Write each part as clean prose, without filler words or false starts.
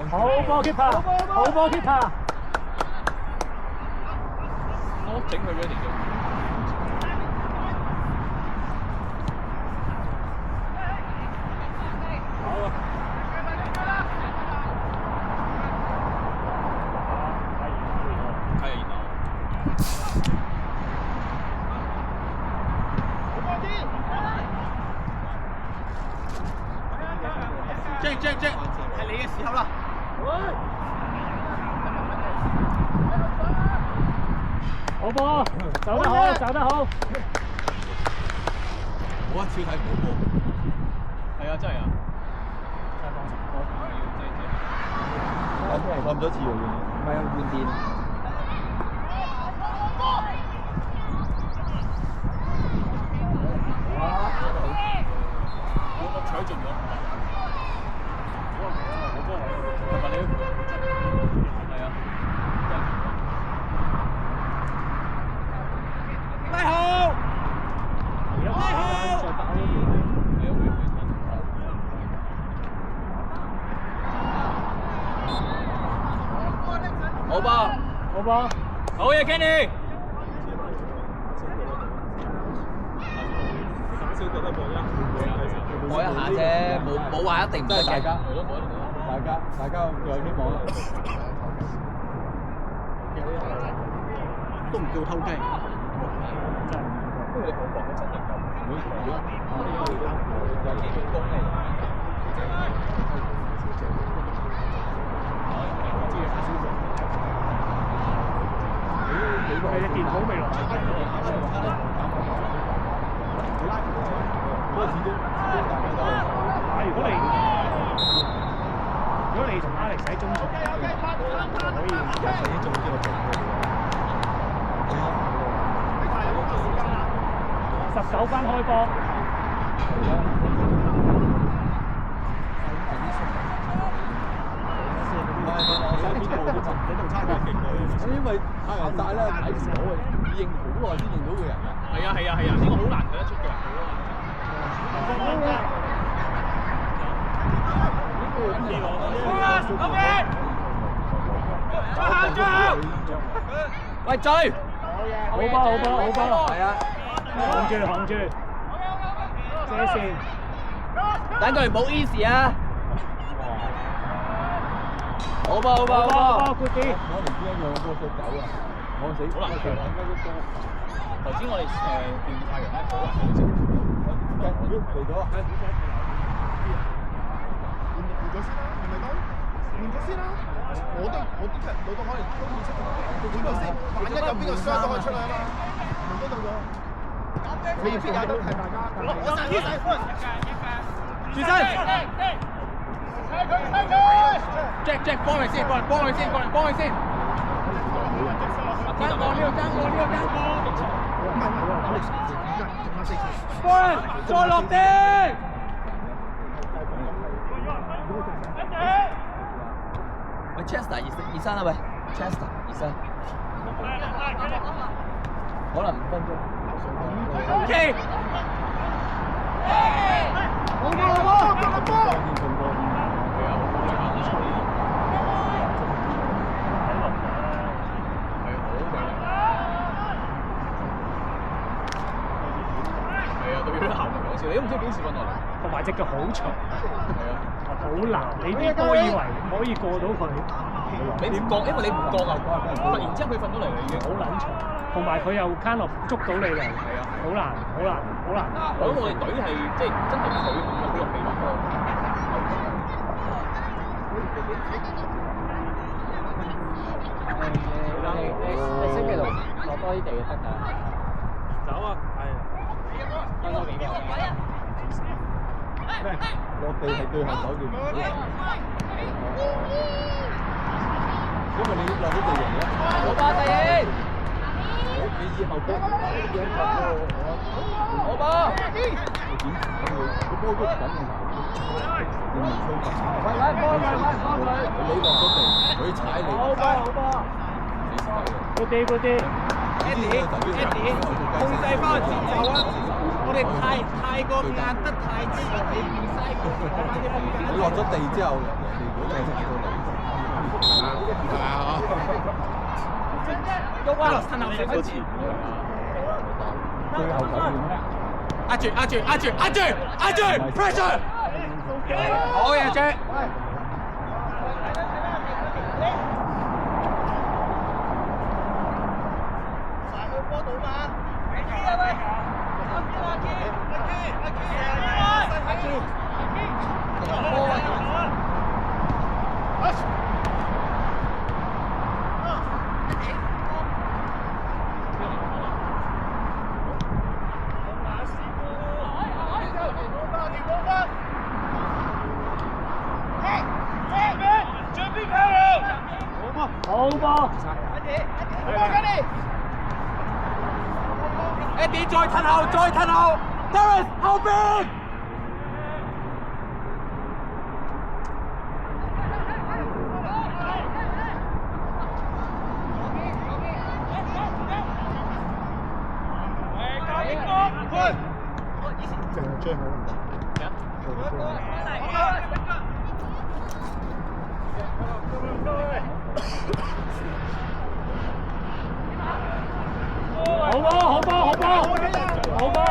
好波 keeper， 好波 keeper。我整佢嗰條啫。Jack，係你嘅時候啦！好波，走得好，走得好。我一超睇唔到波。係啊，真係啊！撳咗次喎，唔係換電。我搶盡咗。拉好，拉好。好波，好波，好嘢 ，Kenny。摸一下啫，冇話一定唔得嘅。大家有希望啦。都唔叫偷雞。因為你好防佢真係有功嚟。佢嘅電腦未落。如果你同 Alex 喺中場，就可以做呢個19分開波。因為太陽大咧睇唔到啊，認好耐先認到個人啊。係啊，呢個好難睇得出嘅。喂，追！好波，好波，好波！係啊，控住，遮線。等佢唔好 easy 啊！好波，好波，好波！ good 啲。我唔知一樣波想走啊！我死好難睇。頭先我哋電太陽咧，好難睇到。嚟咗啊！換咗先啦，係咪講？換咗先啦！我都可能都換出咗，換咗先。萬一有邊個傷都可以出嚟啊嘛！門都到咗。未必有得睇大家。轉身。Jack，幫佢先，幫佢先。爭過呢個。波人再落啲。喂 ，Chester 熱身啊喂 ，Chester 熱身。可能5分鐘。OK。好波！你都唔知幾時瞓落嚟，同埋隻腳好長，好難。你啲波以為可以過到佢，你唔覺，因為你唔覺啊！突然之間佢瞓到嚟啦，已經好撚長。同埋佢又 kind of 捉到你嚟，係啊，好難。我諗我哋隊係即係真係佢入地方多。你星期六落多啲地得㗎。走啊！係。分多幾個。落地係最後手段。因為你落咗地形嘅。好吧，第二。你以後波好吧。個波都緊嘅。喂，幫佢。你落咗地，佢踩你。好波。good 啲。Andy，控制翻個節奏啊！我哋太過壓得太之你唔嘥你落咗地之後，人哋如果真係識到你，係咪啊？喐啊！褪後少少前。最後9秒咩？壓住 ，pressure！ 好嘢，Jack！好波！Eddie 再褪後 ，Terence 後邊。好波！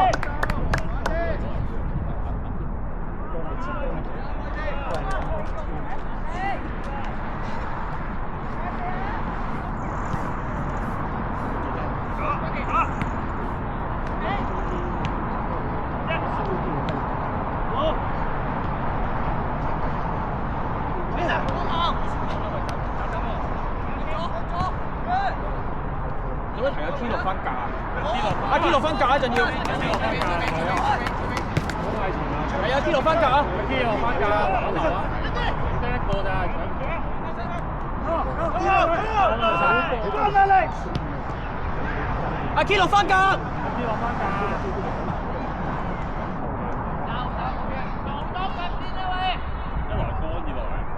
點解提阿 K 落翻架？阿 K 落翻架一陣要。係啊 ，K 落翻架啊 ！K 落翻架，得一個咋，阿 K 落翻架。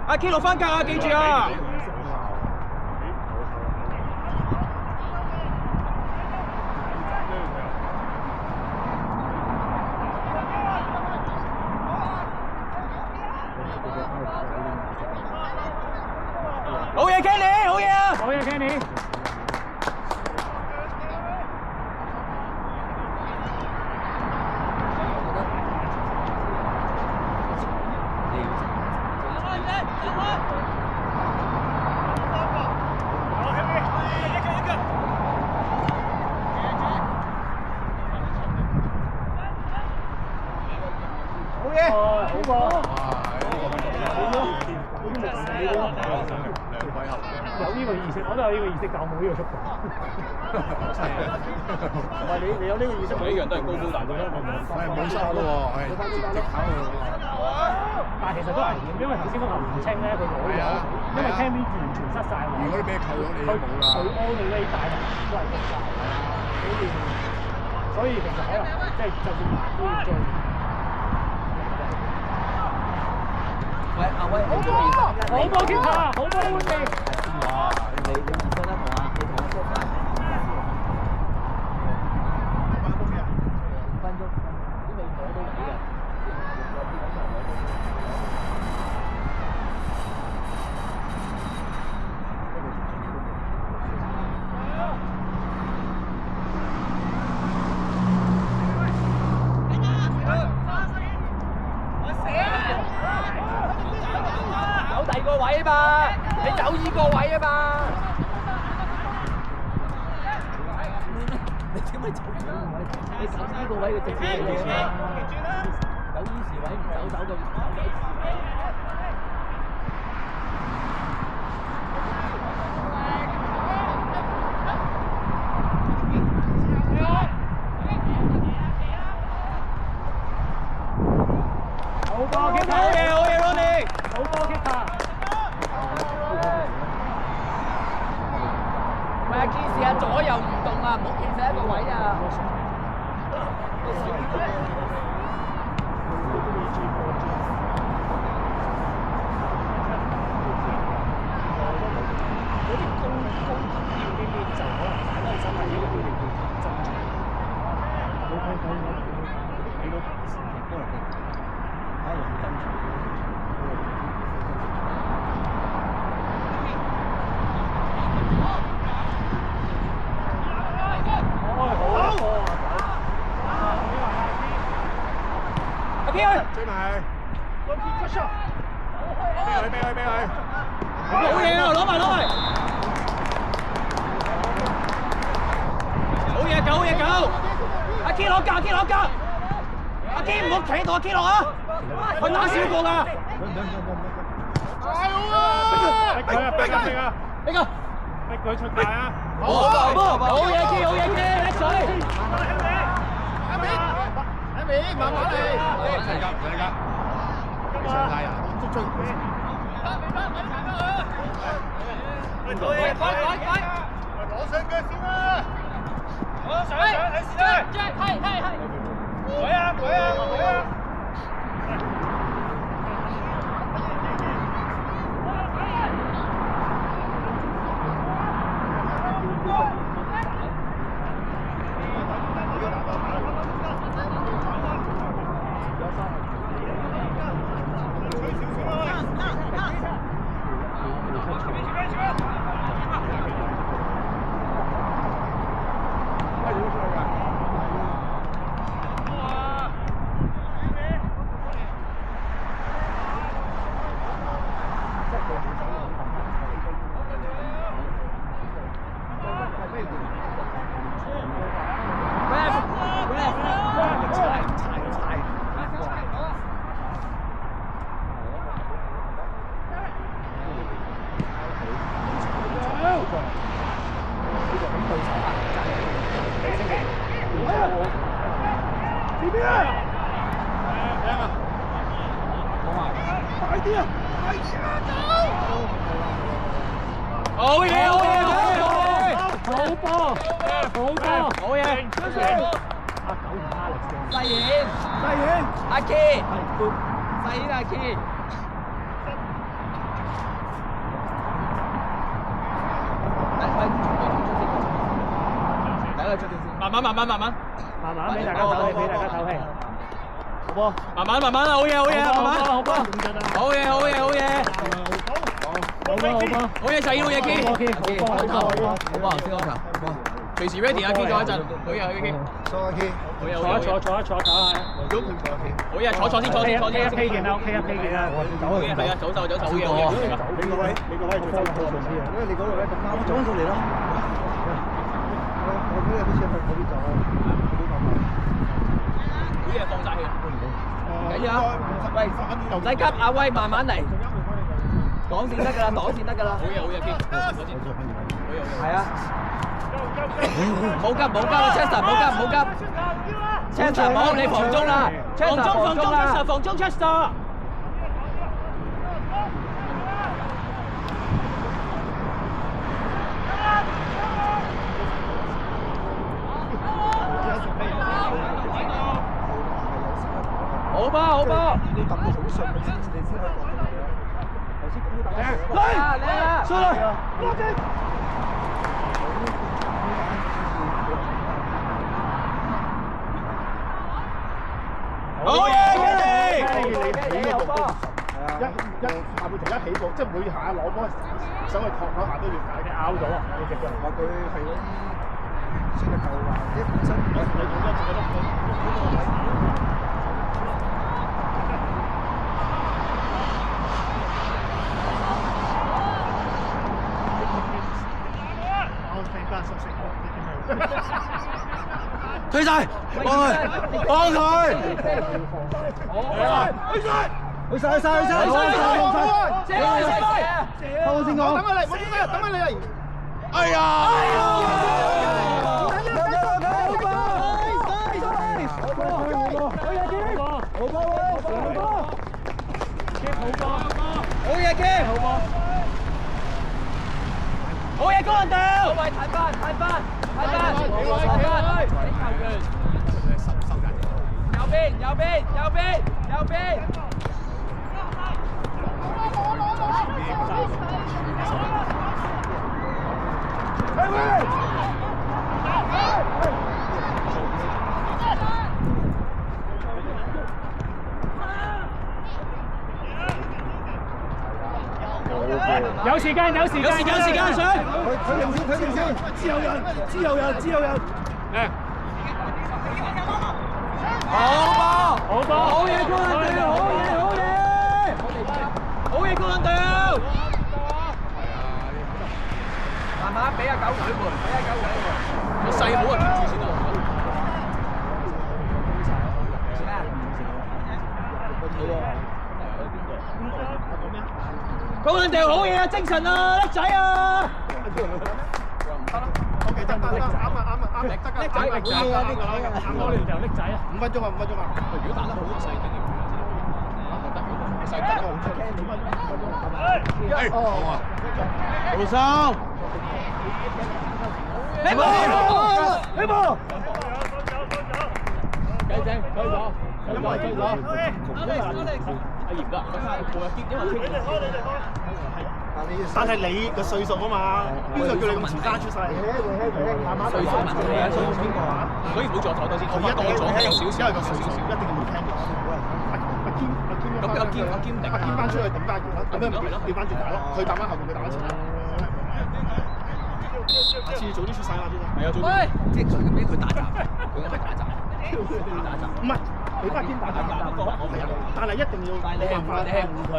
阿 K 落翻架啊！記住啊！好嘢 ，Kenny， 好嘢啊！好嘢 ，Kenny。好嘢！好波！有呢個意識，我都有呢個意識，但我冇呢個速度。喂，你有呢個意識，呢樣都係高大咗，冇收咯喎，係直跑去。但係其實都危險，因為頭先嗰球唔清咧，佢攞咗，因為 Kenny 完全失晒位。如果你俾佢扣咗，你冇啦。佢 all the way 帶人都係失晒，所以其實可能即係就算難都要追。喂，阿威，你做咩？好波 keep 下，好波換地。你2分得同啊？你同我出翻5分鐘，都未攞到位嘅。有第二個位啊嘛，你走呢個位啊嘛。你點解走呢個位？你走呢個位嘅直接嚟嘅。有依時位唔走咁。好波 keep 下，好嘢 ，Ronnie！ 好波 keep 下。唔係啊，堅持下左右唔動啊，唔好企死一個位啊。嗰啲高要啲練就可能打得真係呢個表現爭取。阿 K 去，追埋。俾佢。好嘢啊！攞埋。好嘢狗！阿 K 攞架，阿 K 唔好企喺度，阿 K 落啊！佢打少個㗎。加油啊！俾佢出界啊！好嘢 K， 叻水！阿美，慢慢嚟。上啊！追。攞上腳先啦！上，係。改啊！慢慢俾大家唞氣，好波，慢慢啦，好嘢，好波，好嘢，好就要好嘢 K， 好波，先講球，隨時 ready 啊 K 咗一陣，好嘢 K， 坐 K， 坐下，如果唔坐 K， 好嘢，坐先 ，K 件啦，OK 啊，係啊，走手，好嘢，好嘢，你個位做得好啲啊，因為你嗰度咧咁啱，我走翻過嚟咯。我嗰日好似去嗰邊走，好嘢，放曬氣。緊要啊！喂，唔使急，阿威慢慢嚟，擋線得㗎啦，擋線得㗎啦。好嘢 K， 係啊。唔好急，Chester 唔好急，Chester 唔好，你防中啦，Chester 防中 Chester。好波！你揼到好順，你先可以講到嘢。頭先咁打嚟，出嚟，攞正。好嘢，你好波！係啊，下半場一起步，即係每下攞波手去托嗰下都要解嘅，拗到啊！你隻腳話佢係嗰啲先係夠話，即係本身你講得覺得佢。推晒，幫佢，去晒，後先講，等佢嚟，哎呀！好嘢，高人掉！喂，睇翻，右邊。有時間上。佢定先，知有人。好波！好嘢，俾阿九佢們，俾阿九佢們。個細佬啊，貼住先啊！高撚掉好嘢啊！精神啊，叻仔啊！OK， 得，啱啊，叻仔，我哋就叻仔啊！5分鐘啊！如果打得好，細頂住得如果細得好出。好啊！老生，起步，起步！計正，退咗。阿嚴啦，過日因為但係你個歲數啊嘛，邊個叫你咁遲生出世？歲數問題啊，歲數邊個啊？所以唔好再坐多先，我發覺咗有少少，因為個歲數一定要聽嘅。阿堅翻出去頂翻，咁樣調翻轉打咯，佢打翻後面，佢打翻前。下次早啲出世嘛，係啊，早啲。即係佢俾佢打雜，佢應該打雜。唔係，你翻堅打雜，係啊，但係一定要冇辦法，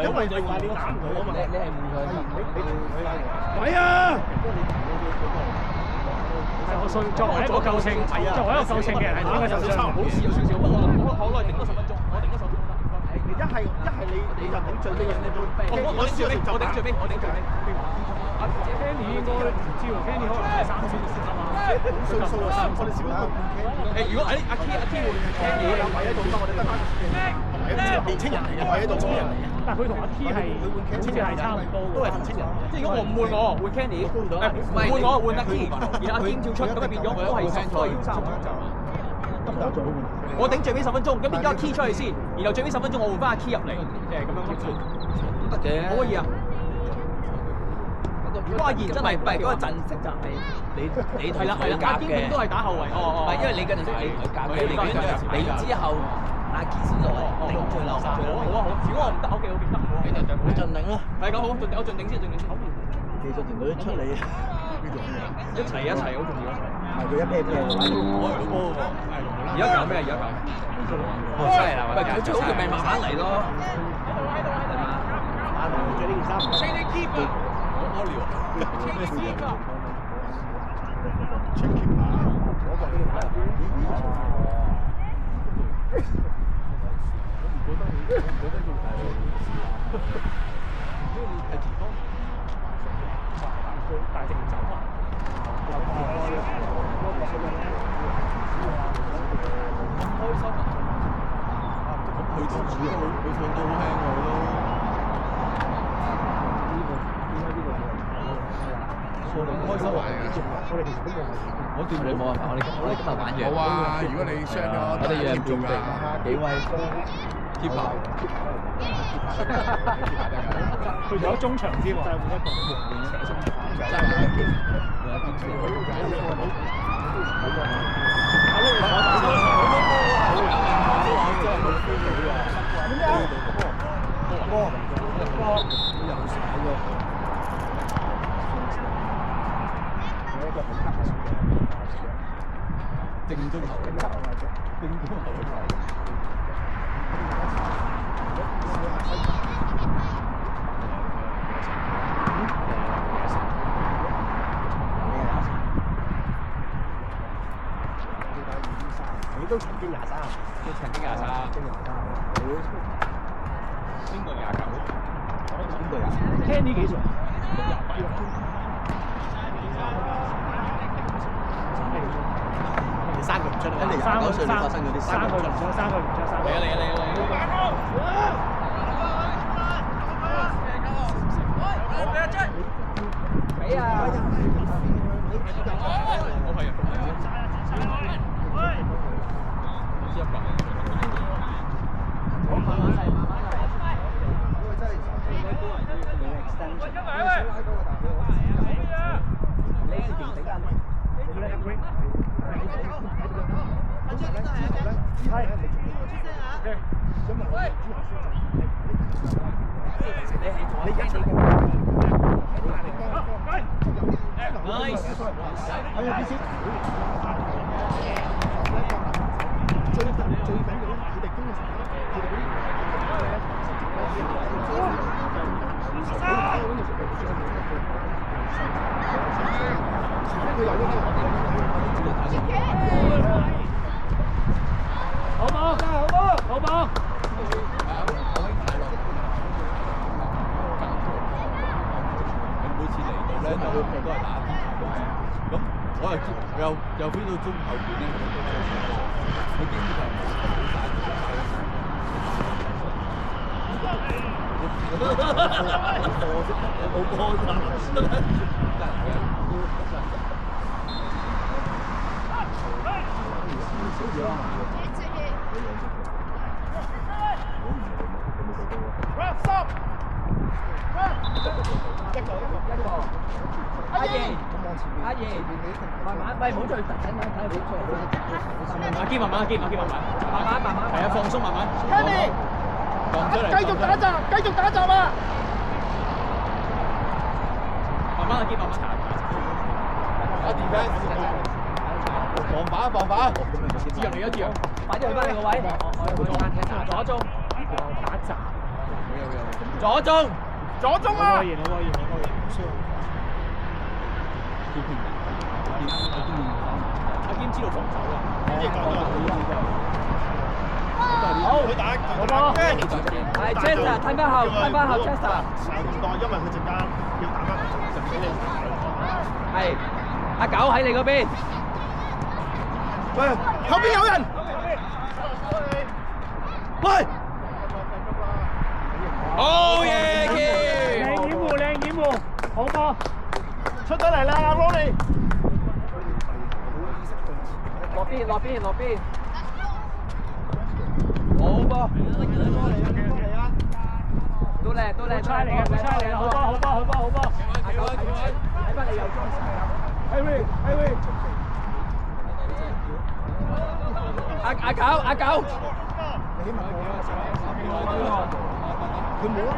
因為你話你打唔到啊嘛。你係誤佢。係啊！我信作為一個夠稱，作為一個夠稱嘅人係應該就差好似有少少，我耐頂多10分鐘，我頂多10分鐘。一係你就頂最尾，我頂最尾，我頂最尾，我頂最尾。Kenny 應該唔知喎 ，Kenny 可能係3先先啊嘛。歲數啊，我哋少咗。如果阿 K 會 Kenny 有位喺度嘛，我哋得翻年青人嚟嘅，位喺度中人嚟嘅。但係佢同阿 K 係好似係差唔多嘅，都係年青人。即係如果我唔換我，換 Kenny，唔換我換阿 K，然後阿堅跳出，咁就變咗我係10個腰3。我頂最尾10分鐘，咁變咗阿 K 出去先，然後最尾10分鐘我換翻阿 K 入嚟，即係咁樣貼住。得嘅。可唔可以啊？關鍵真係唔係嗰個陣式就係你係啦，阿堅永都係打後衞，唔係因為你嗰陣時你隔嘅，你之後阿堅先落嚟頂最後。好啊，如果我唔得，OK，得。你盡力啦。係咁好，我盡頂先，盡頂先。技術團隊出嚟，一齊好重要。係佢一咩咩而家搞咩？而家搞？犀利啦！佢最好佢咪慢慢嚟咯。着呢件衫。大隻走啊！佢唱都好聽喎都。開心玩嘅，我哋冇辦法，我哋今日玩樣。好啊！如果你傷咗，我哋樣做㗎，幾威貼牌。佢仲有中場添喎。正宗頭，正宗頭。你都曾經23，都曾經23，邊個29？邊個呀 Kenny 幾歲你生佢唔出啦，你29歲你發生嗰啲生佢唔出，生佢唔出，生佢。嚟啊！俾啊！我係佢有呢啲。好冇？好冇？每次嚟到咧都係打咁我又飛到中後段咧，佢基本上冇晒。冇波咋？阿爺，慢慢，喂，唔好再突緊啦，睇好阿堅慢慢，慢慢，係啊，放鬆慢慢。放出嚟，繼續打閘啊！慢慢阿堅慢慢。阿 defense，防反，自由嚟咗自由，快啲去翻你個位，左中，打閘。左中啊！我阿堅知道防守啊。好，佢打係 Chester， 睇翻後 Chester。因為佢陣間要打翻就俾你。係阿九喺你嗰邊。喂，後邊有人。喂！好嘢，靚掩護，好波！出得嚟啦，阿 Ronnie。落邊。好波。都靚，差嚟嘅，好波！阿九睇翻你右中。Harry。阿九。佢冇啊！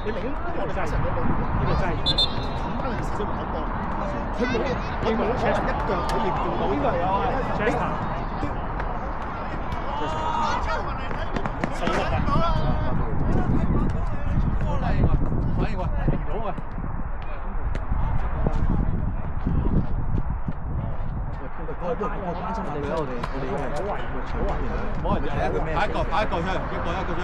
你明顯我哋真係呢個真係五分少少玩波，佢冇一腳可以做到呢個係啊 Chester 死啦！反應停咗啊！關心我哋啦，我哋冇人睇一個出嚟，一個出嚟。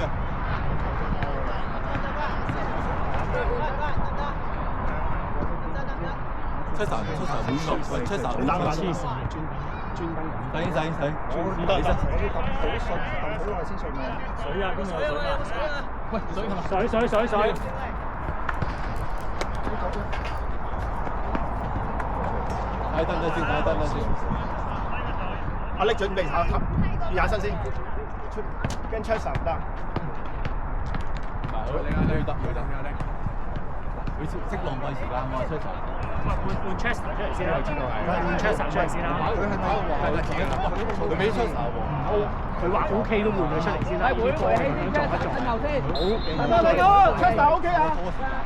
出手滿落，喂，出手滿落，黐線，專登使，唔得，我要揼好耐先上嘅。水啊，邊度有水啊？喂，水！等先。阿力準備熱下身先，跟 Chester 唔得。佢得。佢識浪費時間喎 ，Chester。換 Chester 出嚟先啦，我知道係。換 Chester 出嚟先啦。佢俾 Chester 喎。佢話 OK 都換佢出嚟先啦。會身後先。嚟到 Chester OK 啊！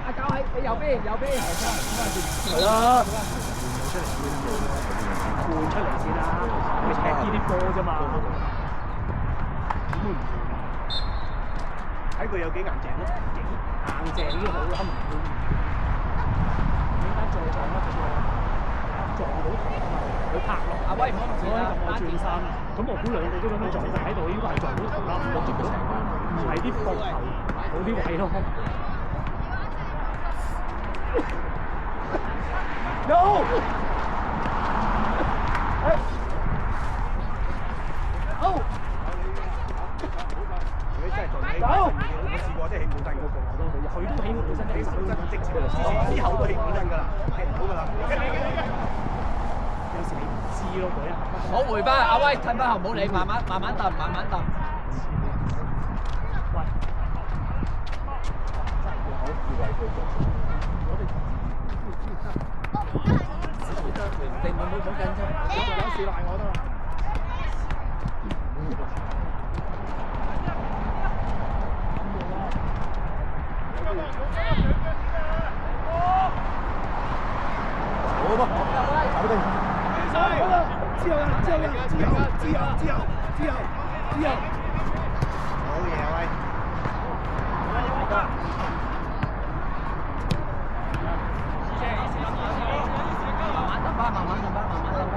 阿九喺你右邊。係啦。換出嚟先啦，佢踢呢啲波啫嘛。睇佢有幾硬淨咯，硬淨已經好啦，唔會點解撞到頭啊嘛？佢拍落，阿威唔好咁我轉身，咁我估兩個都咁樣撞喺度，應該係撞到頭啦，唔係啲膊頭嗰啲位咯。No！好！你真係做你，我試過即係起本身嗰個，佢都起本身，起本身直接之後都起本身㗎啦，係唔好㗎啦。有時你唔知咯，嗰一下。好回翻，阿威褪翻後唔好理，慢慢揼。喂，你唔好緊張，有事賴我得啦。好吧，搞定。之後。好嘢喂！慢慢等吧，慢慢等吧。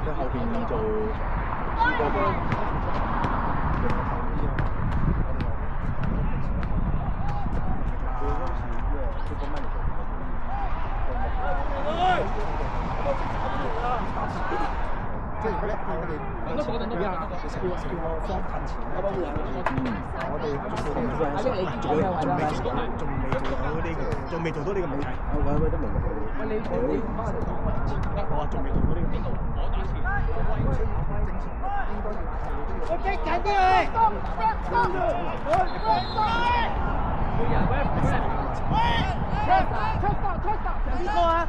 佢後邊做嗰個。即係佢咧，我哋叫我方近前啦。我哋仲未做到呢個問題。我都明白。喂，你唔翻嚟講我話仲未做到呢個。我打前。我激緊啲佢。邊個啊？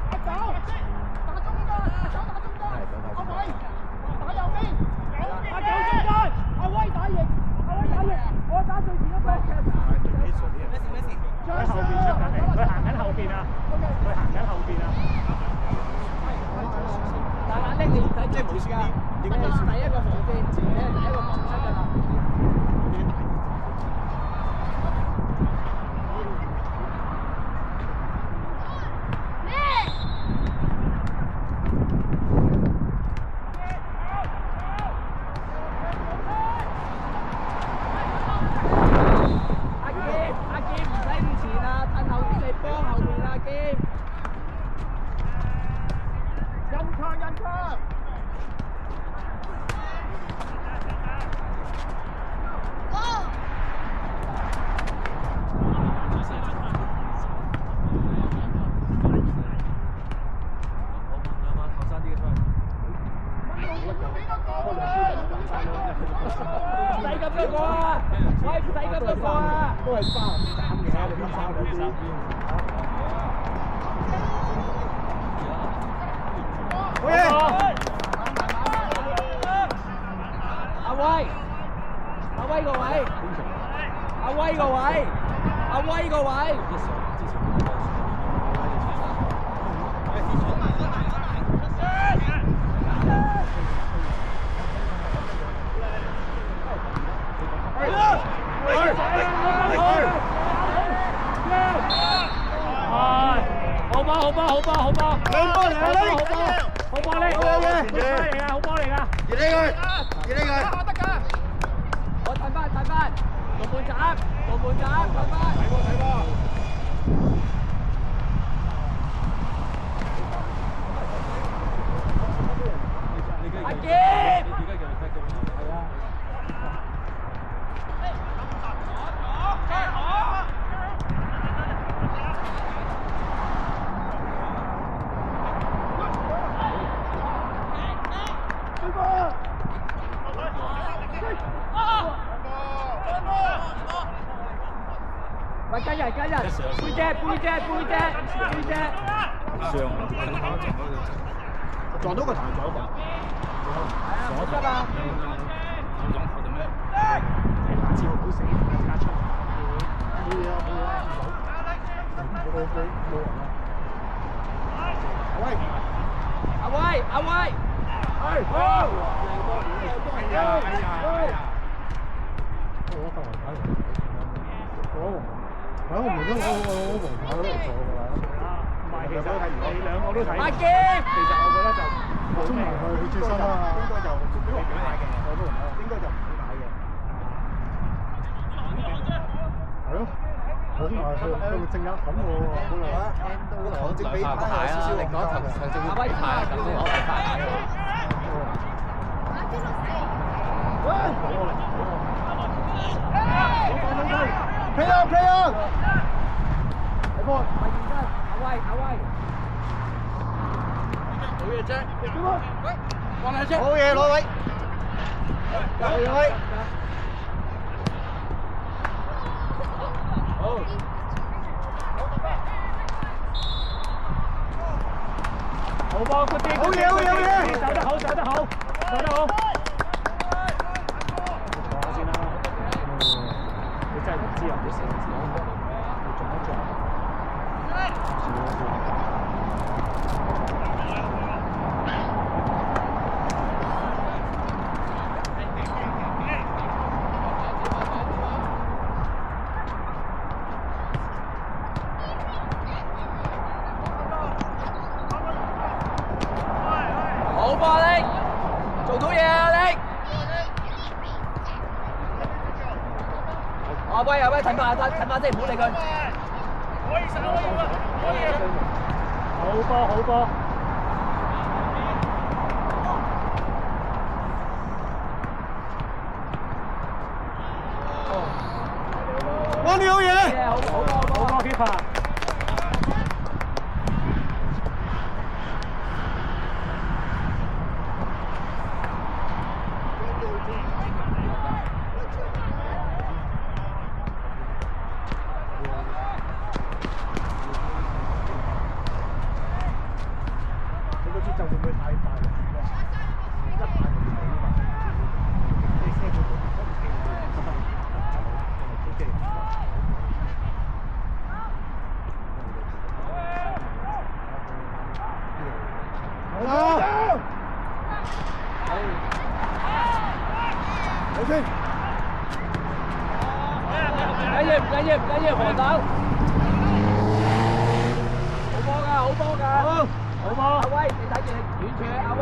喺後邊出緊嚟，佢行緊後邊啊！佢行緊後邊啊！大眼拎你唔使即係冇事㗎，點解第一個防線，你係第一個防出㗎啦。撞到個頭撞到。我得啦。下次我唔好死，加出。冇嘢啊，冇嘢啊，冇人啦。喂，阿威，係好。哎呀！我得嚟睇。好。喺我門口，我門口嗰度坐㗎啦。唔係，其實你兩個都睇。阿堅，其實我覺得就衝埋去轉身啦。應該就唔會打嘅，我都唔睇。應該就唔會打嘅。係咯，好埋去，佢正一咁喎。本來頭正比牌有少少力講，頭正比牌咁先攞牌。Play on! Play on! Hey boy, mày nhìn ra. Away. 好嘢啫。喂，放下先。好嘢，攞位。有位。好。好波，嗰啲。好嘢。走得好。真係唔知啊！你成日講，你撞一撞。好波啊你，做到嘢啊你！阿威阿威，睇下先，唔好理佢。好波好波。哇！你好嘢！好波 keeper。緊要防守，好波㗎，好波！阿威，你睇住遠處，阿威。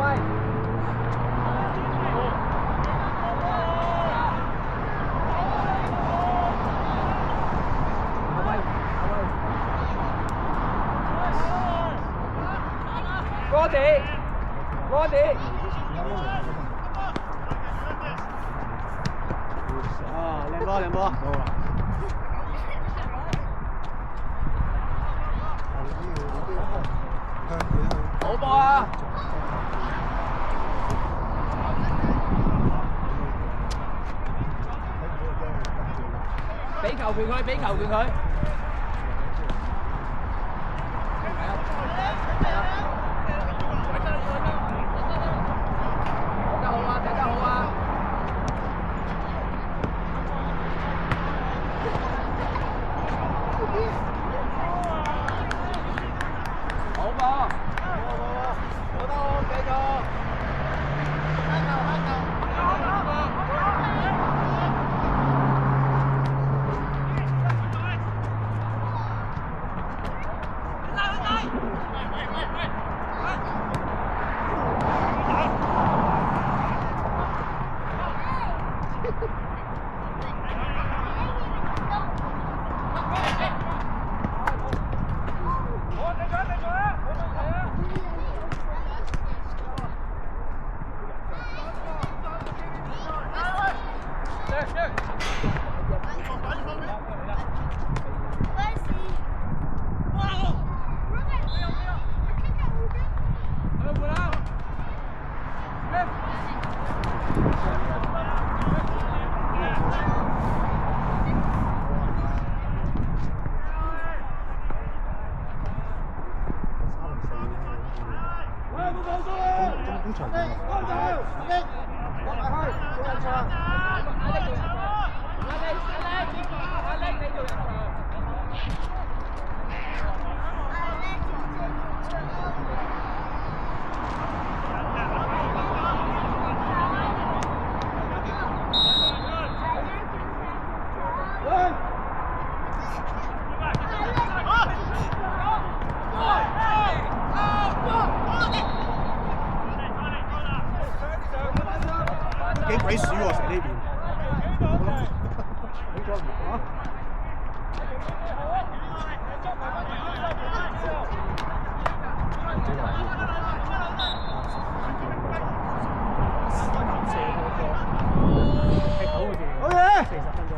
Roddy，啊，靚波靚波，好啦。好波啊！俾球權佢，俾球權佢。幾鬼鼠喎，成呢邊。好嘢！40分鐘。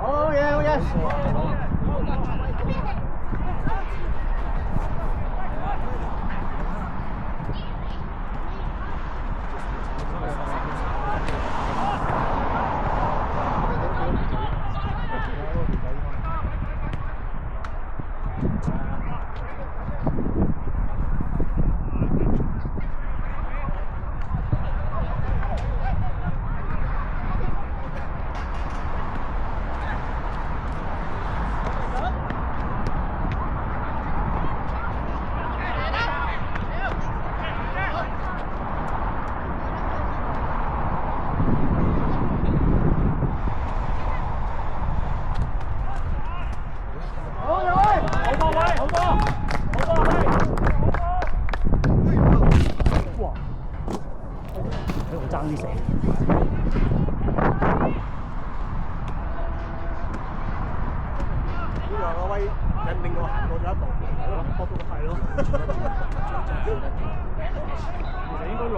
好嘢，好嘢！爭啲死。呢個阿威引領我行過咗一步，搏到係咯。其實應該落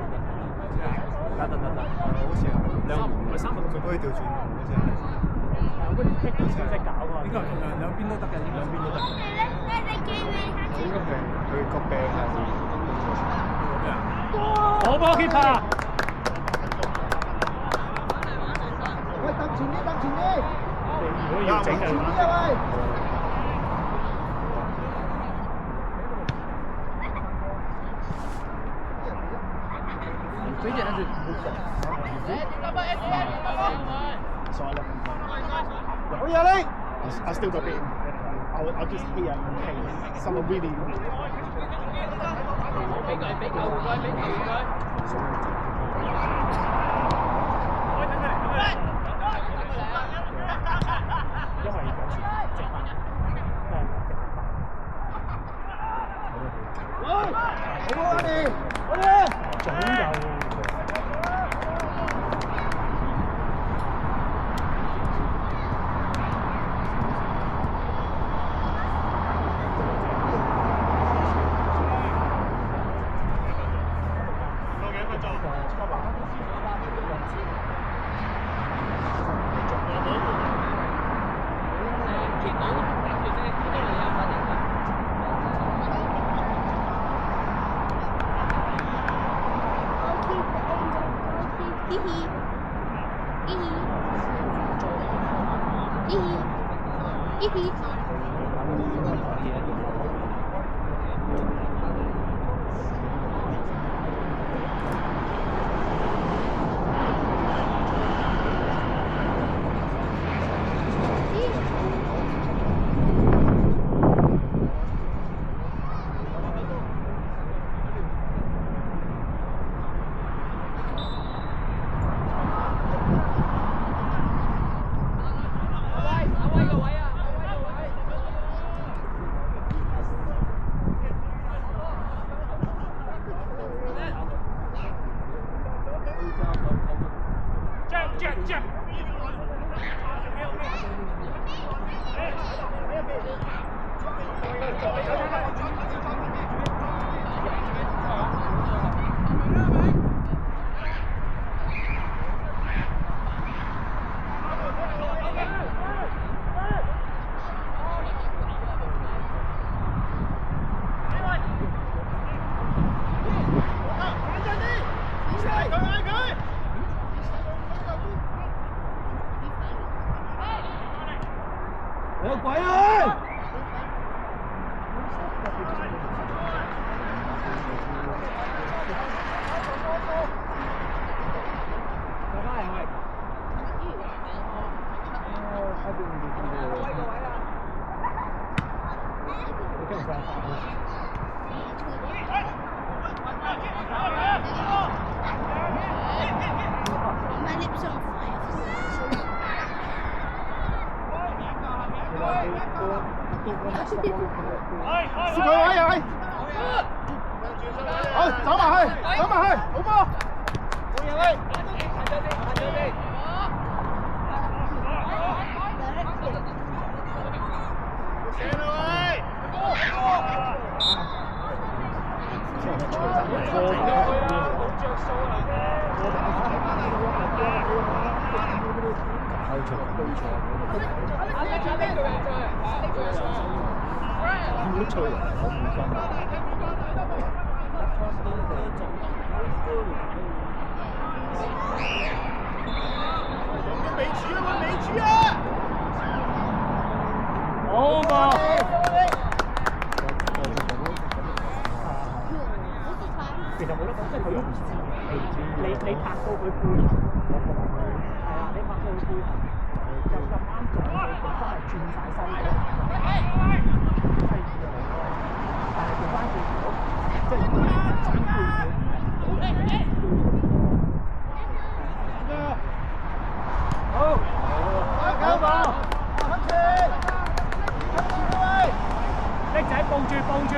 得，好似2可以調轉，好似係。嗰啲踢都識搞㗎。應該係兩邊都得嘅，兩邊都得。應該係佢個病係。好波 keeper。喂，揼前啲，揼前啲。如果要整嘅話，俾人住。好嘢你 I still got it. I'll just hear okay. Someone really. 因為有時直拍，好啊你，好嘢，總有。有鬼啊！試佢位又係，好走埋去，走埋去，好波，好嘢喂，射啦喂，好脆啊！好唔心。美柱啊！美柱啊！又咁啱撞到佢真係轉晒身嘅，真係但係調翻轉頭，即係整半好，搞吧，叻仔，抱住。